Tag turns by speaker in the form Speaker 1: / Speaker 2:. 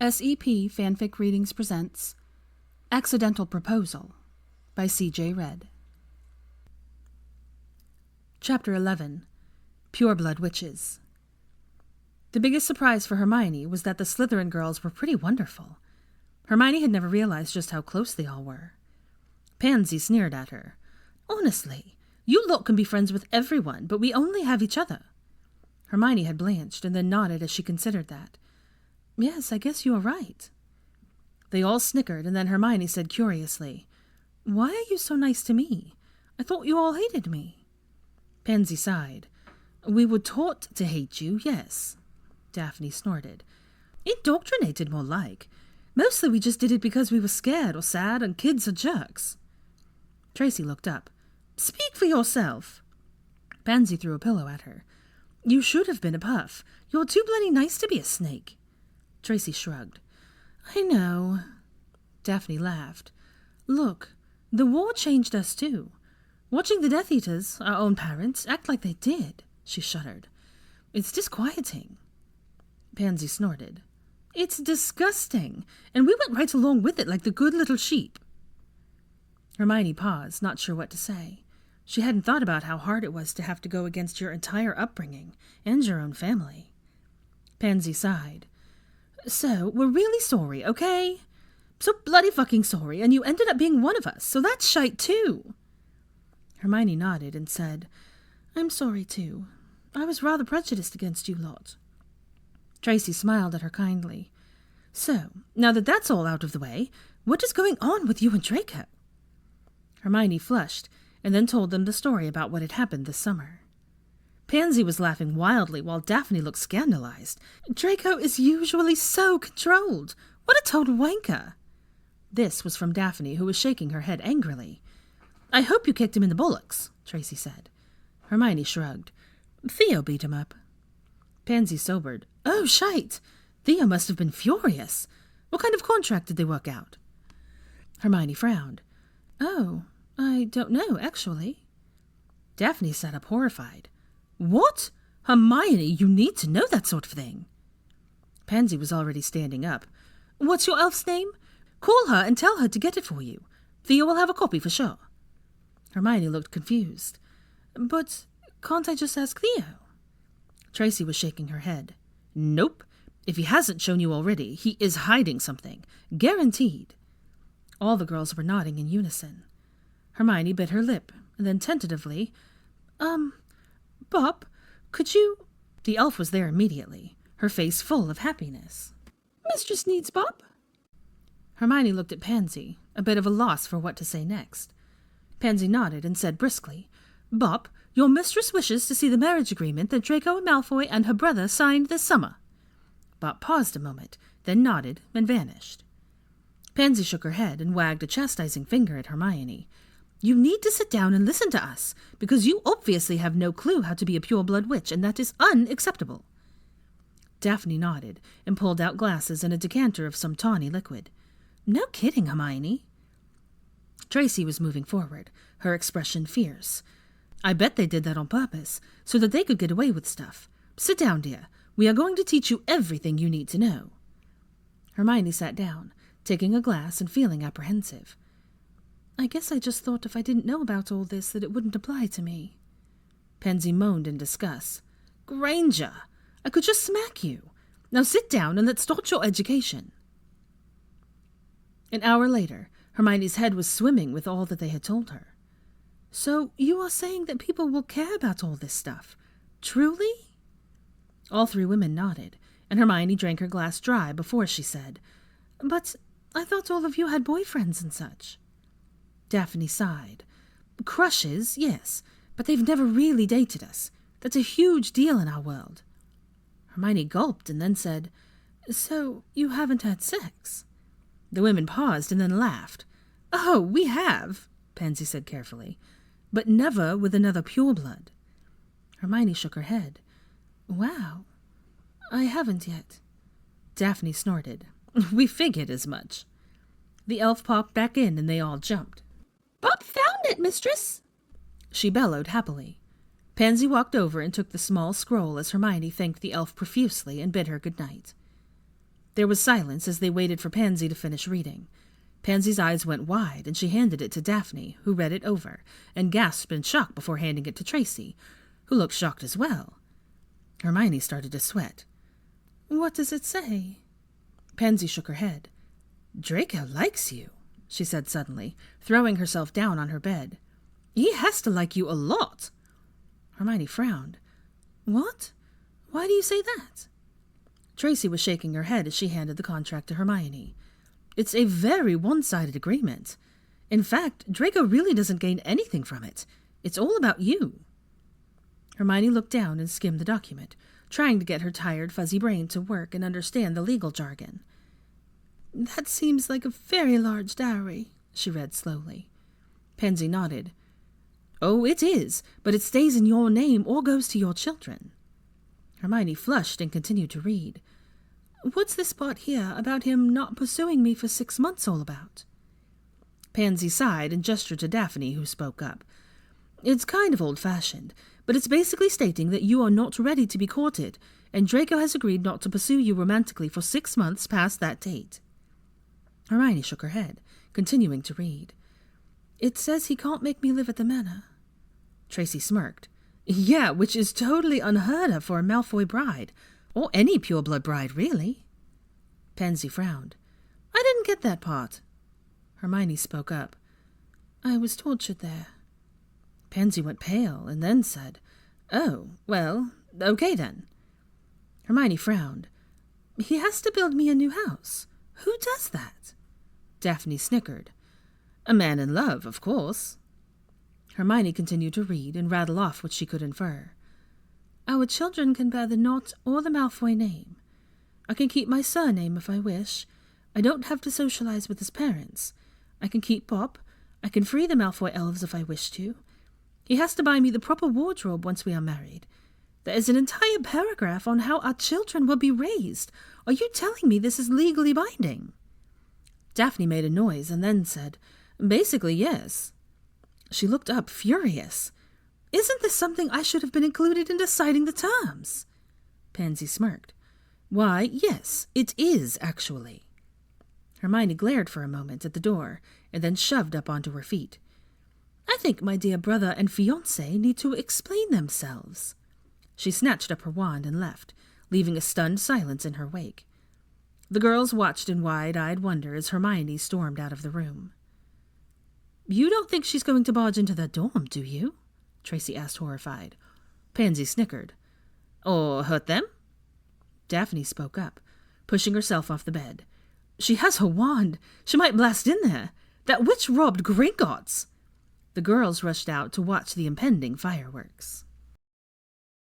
Speaker 1: CJRed presents Accidental Proposal by CJRed. Chapter 11. Pureblood Witches. The biggest surprise for Hermione was that the Slytherin girls were pretty wonderful. Hermione had never realized just how close they all were. Pansy sneered at her. "Honestly, you lot can be friends with everyone, but we only have each other." Hermione had blanched and then nodded as she considered that. "Yes, I guess you are right." They all snickered, and then Hermione said curiously, "Why are you so nice to me? I thought you all hated me." Pansy sighed. "We were taught to hate you, yes." Daphne snorted. "Indoctrinated, more like. Mostly we just did it because we were scared or sad, and kids are jerks." Tracy looked up. "Speak for yourself." Pansy threw a pillow at her. "You should have been a puff. You're too bloody nice to be a snake." Tracy shrugged. "I know." Daphne laughed. "Look, the war changed us too. Watching the Death Eaters, our own parents, act like they did." She shuddered. "It's disquieting." Pansy snorted. "It's disgusting, and we went right along with it like the good little sheep." Hermione paused, not sure what to say. She hadn't thought about how hard it was to have to go against your entire upbringing and your own family. Pansy sighed. "So, we're really sorry, okay? So bloody fucking sorry, and you ended up being one of us, so that's shite too." Hermione nodded and said, "I'm sorry too. I was rather prejudiced against you lot." Tracy smiled at her kindly. "So, now that that's all out of the way, what is going on with you and Draco?" Hermione flushed, and then told them the story about what had happened this summer. Pansy was laughing wildly while Daphne looked scandalized. "Draco is usually so controlled. What a total wanker." This was from Daphne, who was shaking her head angrily. "I hope you kicked him in the bullocks," Tracy said. Hermione shrugged. "Theo beat him up." Pansy sobered. "Oh, shite! Theo must have been furious. What kind of contract did they work out?" Hermione frowned. "Oh, I don't know, actually." Daphne sat up horrified. "What? Hermione, you need to know that sort of thing." Pansy was already standing up. "What's your elf's name? Call her and tell her to get it for you. Theo will have a copy for sure." Hermione looked confused. "But can't I just ask Theo?" Tracy was shaking her head. "Nope. If he hasn't shown you already, he is hiding something. Guaranteed." All the girls were nodding in unison. Hermione bit her lip, and then tentatively, Bob, could you—" The elf was there immediately, her face full of happiness. "Mistress needs Bob." Hermione looked at Pansy, a bit of a loss for what to say next. Pansy nodded and said briskly, "Bob, your mistress wishes to see the marriage agreement that Draco Malfoy and her brother signed this summer." Bob paused a moment, then nodded and vanished. Pansy shook her head and wagged a chastising finger at Hermione. "You need to sit down and listen to us, because you obviously have no clue how to be a pureblood witch, and that is unacceptable." Daphne nodded and pulled out glasses and a decanter of some tawny liquid. "No kidding, Hermione." Tracy was moving forward, her expression fierce. "I bet they did that on purpose, so that they could get away with stuff. Sit down, dear. We are going to teach you everything you need to know." Hermione sat down, taking a glass and feeling apprehensive. "I guess I just thought if I didn't know about all this that it wouldn't apply to me." Pansy moaned in disgust. "Granger, I could just smack you. Now sit down and let's start your education." An hour later, Hermione's head was swimming with all that they had told her. "So you are saying that people will care about all this stuff? Truly?" All three women nodded, and Hermione drank her glass dry before she said, "But I thought all of you had boyfriends and such." Daphne sighed. "Crushes, yes, but they've never really dated us. That's a huge deal in our world." Hermione gulped and then said, "So you haven't had sex?" The women paused and then laughed. "Oh, we have," Pansy said carefully, "but never with another pureblood." Hermione shook her head. "Wow, I haven't yet." Daphne snorted. "We figured as much." The elf popped back in and they all jumped. "Bob found it, mistress!" she bellowed happily. Pansy walked over and took the small scroll as Hermione thanked the elf profusely and bid her good night. There was silence as they waited for Pansy to finish reading. Pansy's eyes went wide, and she handed it to Daphne, who read it over, and gasped in shock before handing it to Tracy, who looked shocked as well. Hermione started to sweat. "What does it say?" Pansy shook her head. "Draco likes you," she said suddenly, throwing herself down on her bed. "He has to like you a lot." Hermione frowned. "What? Why do you say that?" Tracy was shaking her head as she handed the contract to Hermione. "It's a very one-sided agreement. In fact, Draco really doesn't gain anything from it. It's all about you." Hermione looked down and skimmed the document, trying to get her tired, fuzzy brain to work and understand the legal jargon. "That seems like a very large dowry," she read slowly. Pansy nodded. "Oh, it is, but it stays in your name or goes to your children." Hermione flushed and continued to read. "What's this part here about him not pursuing me for 6 months all about?" Pansy sighed and gestured to Daphne, who spoke up. "It's kind of old-fashioned, but it's basically stating that you are not ready to be courted, and Draco has agreed not to pursue you romantically for 6 months past that date." Hermione shook her head, continuing to read. "It says he can't make me live at the manor." Tracy smirked. "Yeah, which is totally unheard of for a Malfoy bride, or any pureblood bride, really." Pansy frowned. "I didn't get that part." Hermione spoke up. "I was tortured there." Pansy went pale and then said, "Oh, well, okay then." Hermione frowned. "He has to build me a new house. Who does that?" Daphne snickered. "A man in love, of course." Hermione continued to read and rattle off what she could infer. "Our children can bear the Knot or the Malfoy name. I can keep my surname if I wish. I don't have to socialize with his parents. I can keep Pop. I can free the Malfoy elves if I wish to. He has to buy me the proper wardrobe once we are married. There is an entire paragraph on how our children will be raised. Are you telling me this is legally binding?" Daphne made a noise and then said, "Basically, yes." She looked up, furious. "Isn't this something I should have been included in deciding the terms?" Pansy smirked. "Why, yes, it is, actually." Hermione glared for a moment at the door and then shoved up onto her feet. "I think my dear brother and fiancé need to explain themselves." She snatched up her wand and left, leaving a stunned silence in her wake. The girls watched in wide-eyed wonder as Hermione stormed out of the room. "You don't think she's going to barge into that dorm, do you?" Tracy asked, horrified. Pansy snickered. "Or hurt them?" Daphne spoke up, pushing herself off the bed. "She has her wand. She might blast in there. That witch robbed Gringotts." The girls rushed out to watch the impending fireworks.